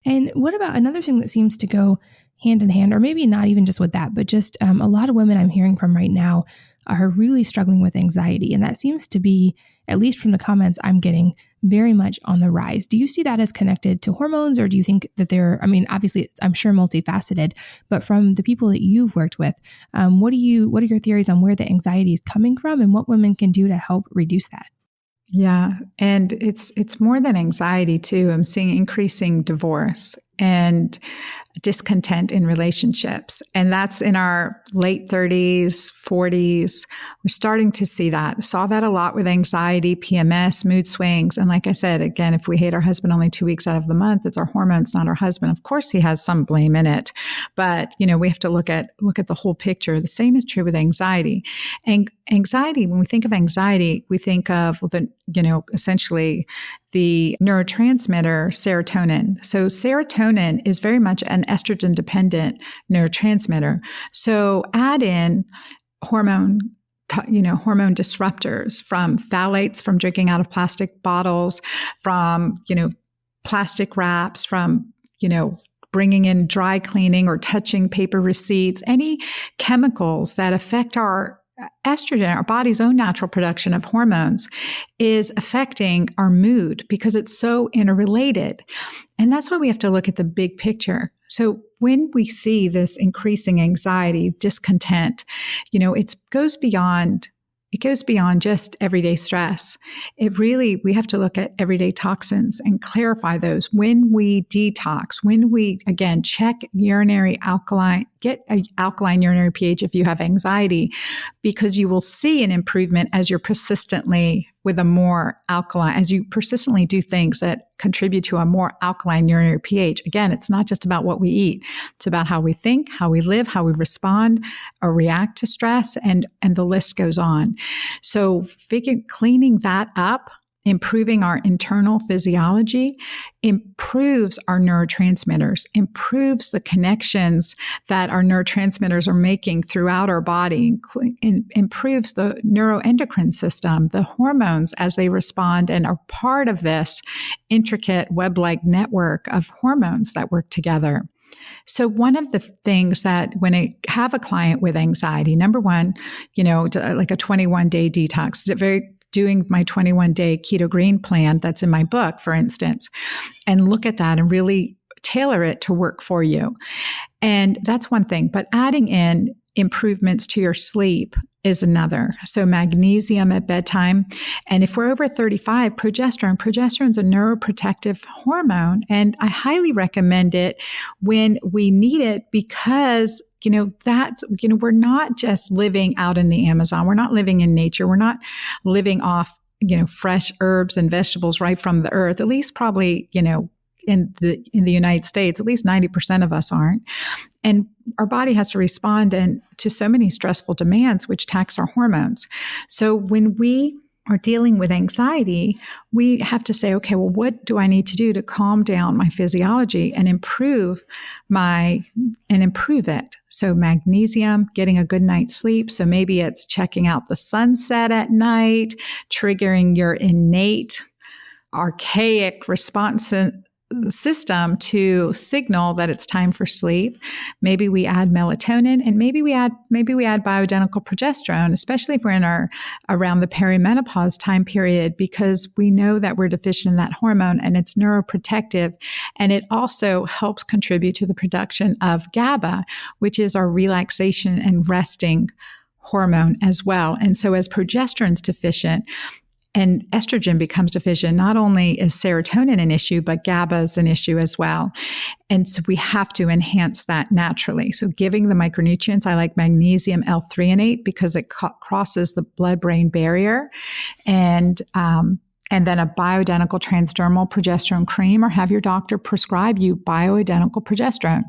And what about another thing that seems to go hand in hand, or maybe not even just with that, but just a lot of women I'm hearing from right now are really struggling with anxiety. And that seems to be, at least from the comments I'm getting, very much on the rise. Do you see that as connected to hormones, or do you think that obviously I'm sure multifaceted, but from the people that you've worked with, what are your theories on where the anxiety is coming from and what women can do to help reduce that? Yeah. And it's more than anxiety too. I'm seeing increasing divorce. And discontent in relationships. And that's in our late 30s, 40s. We're starting to see that. Saw that a lot with anxiety, PMS, mood swings. And like I said, again, if we hate our husband only 2 weeks out of the month, it's our hormones, not our husband. Of course, he has some blame in it, but we have to look at the whole picture. The same is true with anxiety. And anxiety, when we think of anxiety, we think of essentially the neurotransmitter serotonin. So serotonin is very much an estrogen dependent neurotransmitter. So add in hormone disruptors, from phthalates, from drinking out of plastic bottles, from, plastic wraps, from, bringing in dry cleaning or touching paper receipts, any chemicals that affect our estrogen, our body's own natural production of hormones, is affecting our mood because it's so interrelated. And that's why we have to look at the big picture. So when we see this increasing anxiety, discontent, it goes beyond just everyday stress. We have to look at everyday toxins and clarify those. When we detox, when we, again, check get an alkaline urinary pH if you have anxiety, because you will see an improvement as you persistently do things that contribute to a more alkaline urinary pH. Again, it's not just about what we eat. It's about how we think, how we live, how we respond or react to stress, and the list goes on. So cleaning that up, improving our internal physiology, improves our neurotransmitters, improves the connections that our neurotransmitters are making throughout our body, improves the neuroendocrine system, the hormones as they respond and are part of this intricate web-like network of hormones that work together. So one of the things that when I have a client with anxiety, number one, like a 21-day detox, doing my 21-day keto green plan that's in my book, for instance, and look at that and really tailor it to work for you. And that's one thing. But adding in improvements to your sleep is another. So magnesium at bedtime. And if we're over 35, progesterone's a neuroprotective hormone. And I highly recommend it when we need it because we're not just living out in the Amazon. We're not living in nature. We're not living off, fresh herbs and vegetables right from the earth. At least probably, in the United States, at least 90% of us aren't. And our body has to respond to so many stressful demands, which tax our hormones. So when we are dealing with anxiety, we have to say, okay, well, what do I need to do to calm down my physiology and improve it? So magnesium, getting a good night's sleep. So maybe it's checking out the sunset at night, triggering your innate archaic response system to signal that it's time for sleep. Maybe we add melatonin, and maybe we add bioidentical progesterone, especially if we're around the perimenopause time period, because we know that we're deficient in that hormone and it's neuroprotective. And it also helps contribute to the production of GABA, which is our relaxation and resting hormone as well. And so as progesterone's deficient, and estrogen becomes deficient, not only is serotonin an issue, but GABA is an issue as well. And so we have to enhance that naturally. So giving the micronutrients, I like magnesium L-threonate because it crosses the blood-brain barrier. And then a bioidentical transdermal progesterone cream, or have your doctor prescribe you bioidentical progesterone.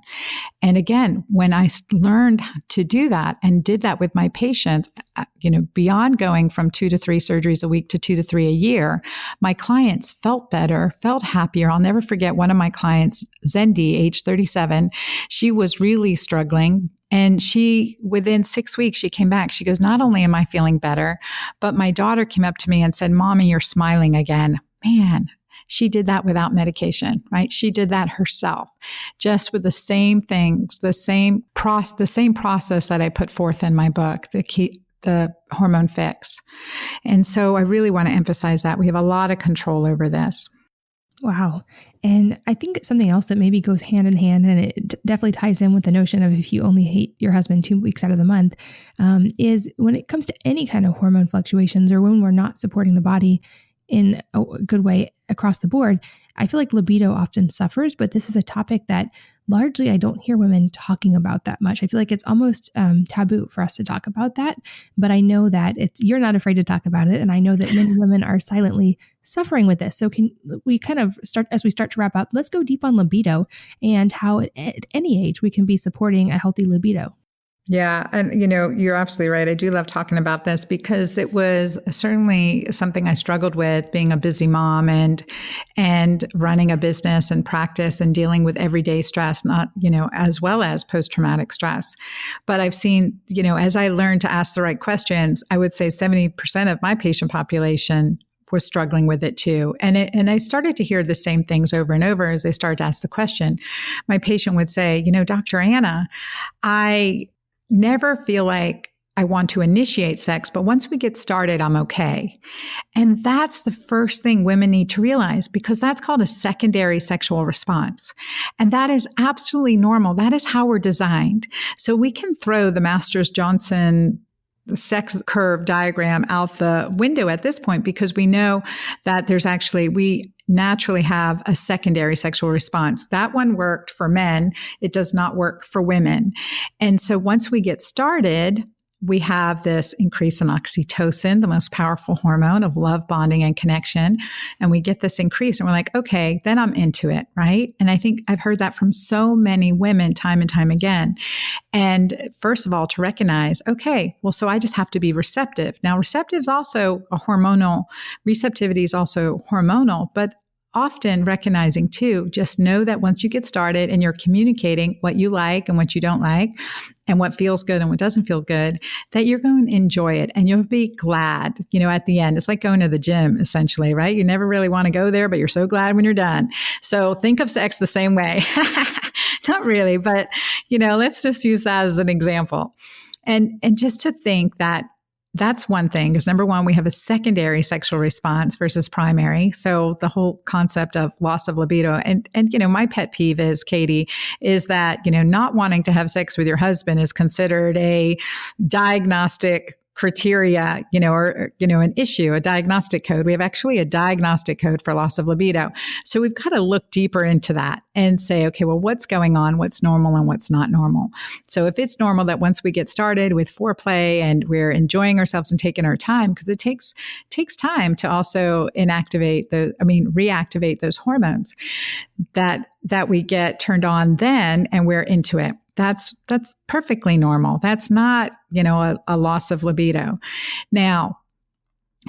And again, when I learned to do that and did that with my patients, beyond going from 2 to 3 surgeries a week to 2 to 3 a year, my clients felt better, felt happier. I'll never forget one of my clients, Zendi, age 37. She was really struggling. And within 6 weeks, she came back. She goes, not only am I feeling better, but my daughter came up to me and said, Mommy, you're smiling again. Man, she did that without medication, right? She did that herself, just with the same things, the same process that I put forth in my book, the hormone fix. And so I really want to emphasize that we have a lot of control over this. Wow. And I think something else that maybe goes hand in hand, and it definitely ties in with the notion of if you only hate your husband 2 weeks out of the month, is when it comes to any kind of hormone fluctuations or when we're not supporting the body in a good way across the board, I feel like libido often suffers, but this is a topic that largely I don't hear women talking about that much. I feel like it's almost taboo for us to talk about that. But I know that you're not afraid to talk about it. And I know that many women are silently suffering with this. So can we kind of start, as we start to wrap up, let's go deep on libido and how at any age we can be supporting a healthy libido. Yeah. And, you're absolutely right. I do love talking about this because it was certainly something I struggled with, being a busy mom and running a business and practice and dealing with everyday stress, not, as well as post-traumatic stress. But I've seen, as I learned to ask the right questions, I would say 70% of my patient population was struggling with it too. And I started to hear the same things over and over as they started to ask the question. My patient would say, Dr. Anna, I never feel like I want to initiate sex, but once we get started, I'm okay. And that's the first thing women need to realize, because that's called a secondary sexual response. And that is absolutely normal. That is how we're designed. So we can throw the Masters-Johnson sex curve diagram out the window at this point, because we know that we naturally have a secondary sexual response. That one worked for men. It does not work for women. And so once we get started, we have this increase in oxytocin, the most powerful hormone of love, bonding, and connection. And we get this increase and we're like, okay, then I'm into it, right? And I think I've heard that from so many women time and time again. And first of all, to recognize, okay, well, so I just have to be receptive. Now, receptivity is also hormonal, but often recognizing too, just know that once you get started and you're communicating what you like and what you don't like, and what feels good and what doesn't feel good, that you're going to enjoy it and you'll be glad, at the end. It's like going to the gym, essentially, right? You never really want to go there, but you're so glad when you're done. So think of sex the same way. Not really, but, let's just use that as an example. And just to think that that's one thing, because number one, we have a secondary sexual response versus primary. So the whole concept of loss of libido. And my pet peeve is, Katie, is that, not wanting to have sex with your husband is considered a diagnostic criteria, or an issue, a diagnostic code. We have actually a diagnostic code for loss of libido. So we've got to look deeper into that and say, okay, well, what's going on? What's normal and what's not normal? So if it's normal that once we get started with foreplay and we're enjoying ourselves and taking our time, because it takes time to also reactivate those hormones that we get turned on then and we're into it. That's perfectly normal. That's not, a loss of libido. Now,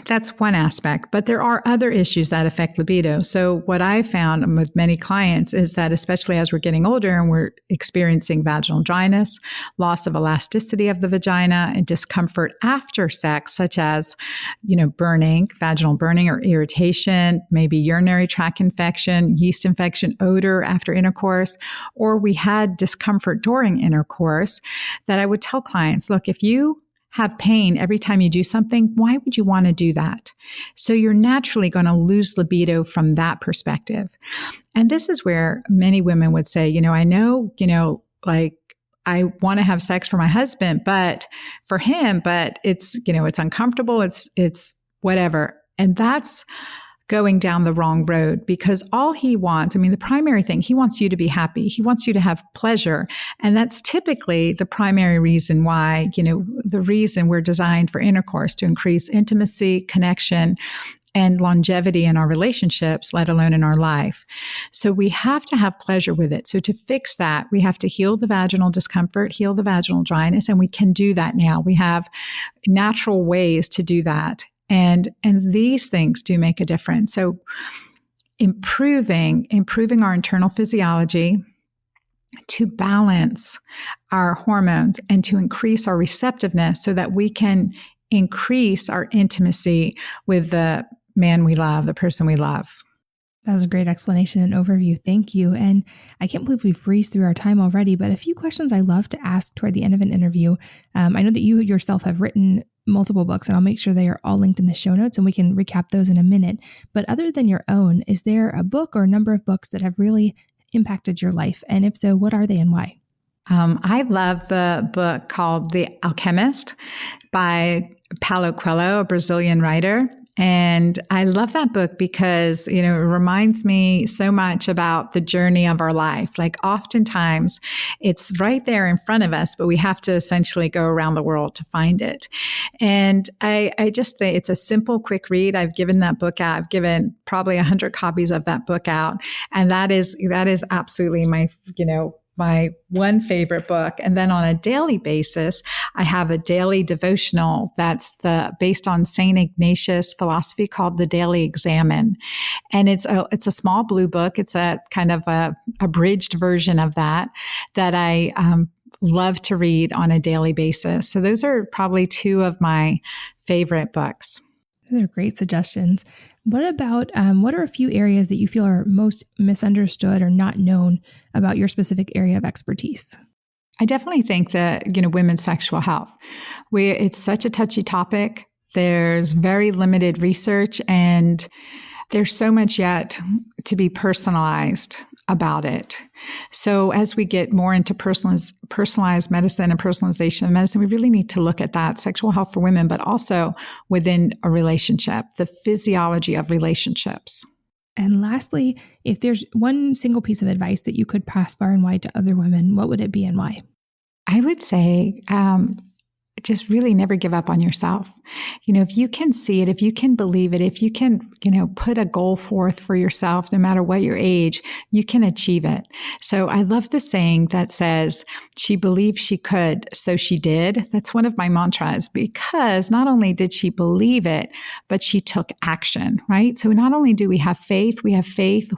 that's one aspect, but there are other issues that affect libido. So what I found with many clients is that, especially as we're getting older and we're experiencing vaginal dryness, loss of elasticity of the vagina, and discomfort after sex, such as, burning, vaginal burning or irritation, maybe urinary tract infection, yeast infection, odor after intercourse, or we had discomfort during intercourse, that I would tell clients, look, if you have pain every time you do something, why would you want to do that? So you're naturally going to lose libido from that perspective. And this is where many women would say, I know, I want to have sex for my husband, but for him, but it's, it's uncomfortable. It's whatever. And that's going down the wrong road, because all he wants, the primary thing, he wants you to be happy. He wants you to have pleasure. And that's typically the primary reason why, the reason we're designed for intercourse, to increase intimacy, connection, and longevity in our relationships, let alone in our life. So we have to have pleasure with it. So to fix that, we have to heal the vaginal discomfort, heal the vaginal dryness, and we can do that now. We have natural ways to do that. And these things do make a difference. So improving our internal physiology to balance our hormones and to increase our receptiveness so that we can increase our intimacy with the man we love, the person we love. That was a great explanation and overview. Thank you. And I can't believe we've breezed through our time already, but a few questions I love to ask toward the end of an interview. I know that you yourself have written multiple books, and I'll make sure they are all linked in the show notes and we can recap those in a minute. But other than your own, is there a book or a number of books that have really impacted your life? And if so, what are they and why? I love the book called The Alchemist by Paulo Coelho, a Brazilian writer. And I love that book because, it reminds me so much about the journey of our life. Like oftentimes it's right there in front of us, but we have to essentially go around the world to find it. And I just think it's a simple, quick read. I've given that book out. I've given probably 100 copies of that book out. And that is absolutely my one favorite book. And then on a daily basis, I have a daily devotional that's based on St. Ignatius philosophy called the Daily Examen. And it's a small blue book. It's a kind of a abridged version of that I love to read on a daily basis. So those are probably two of my favorite books. Those are great suggestions. What about, what are a few areas that you feel are most misunderstood or not known about your specific area of expertise? I definitely think that, women's sexual health, it's such a touchy topic. There's very limited research and there's so much yet to be personalized about it. So as we get more into personalized medicine and personalization of medicine, we really need to look at that sexual health for women, but also within a relationship, the physiology of relationships. And lastly, if there's one single piece of advice that you could pass far and wide to other women, what would it be and why? I would say, just really never give up on yourself. If you can see it, if you can believe it, if you can, put a goal forth for yourself, no matter what your age, you can achieve it. So I love the saying that says, she believed she could, so she did. That's one of my mantras because not only did she believe it, but she took action, right? So not only do we have faith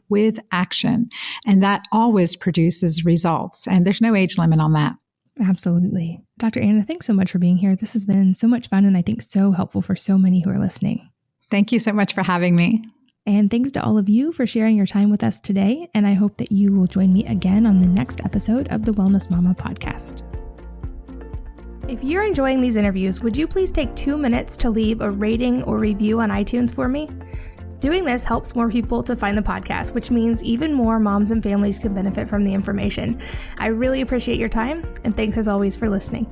with action, and that always produces results. And there's no age limit on that. Absolutely. Dr. Anna, thanks so much for being here. This has been so much fun and I think so helpful for so many who are listening. Thank you so much for having me. And thanks to all of you for sharing your time with us today. And I hope that you will join me again on the next episode of the Wellness Mama podcast. If you're enjoying these interviews, would you please take 2 minutes to leave a rating or review on iTunes for me? Doing this helps more people to find the podcast, which means even more moms and families can benefit from the information. I really appreciate your time, and thanks as always for listening.